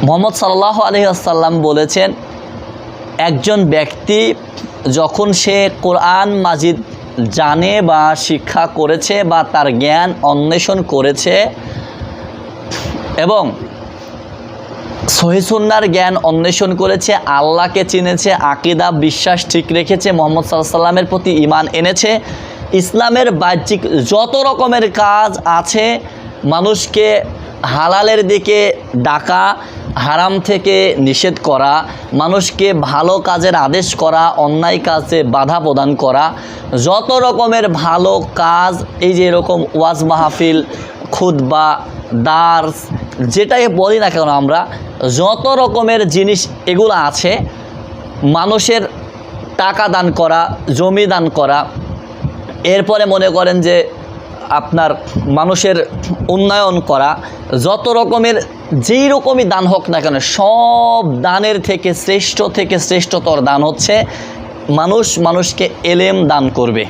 মুহাম্মদ সাল্লাল্লাহু আলাইহি ওয়াসাল্লাম বলেছেন, একজন ব্যক্তি যখন সে কোরআন মাজিদ জানে বা শিক্ষা করেছে বা তার জ্ঞান অন্বেষণ করেছে এবং সহিহ সুন্নাহর জ্ঞান অন্বেষণ করেছে, আল্লাহকে চিনেছে, আকীদা বিশ্বাস ঠিক রেখেছে, মুহাম্মদ সাল্লাল্লাহু আলাইহি ওয়াসাল্লামের প্রতি ঈমান এনেছে, ইসলামের বাহ্যিক যত রকমের কাজ আছে, মানুষকে হালালের দিকে ডাকা, হারাম থেকে নিষেধ করা, মানুষকে ভালো কাজের আদেশ করা, অন্যায় কাজে বাধা প্রদান করা, যত রকমের ভালো কাজ, এই যে এরকম ওয়াজ মাহফিল, খুতবা, দার্স, যেটাই বলি না কেন আমরা, যত রকমের জিনিস এগুলো আছে, মানুষের টাকা দান করা, জমি দান করা, এরপরে মনে করেন যে আপনার মানুষের উন্নয়ন করা, যত রকমের যেই রকমই দান হোক না কেন, সব দানের থেকে শ্রেষ্ঠতর দান হচ্ছে মানুষকে এলেম দান করবে।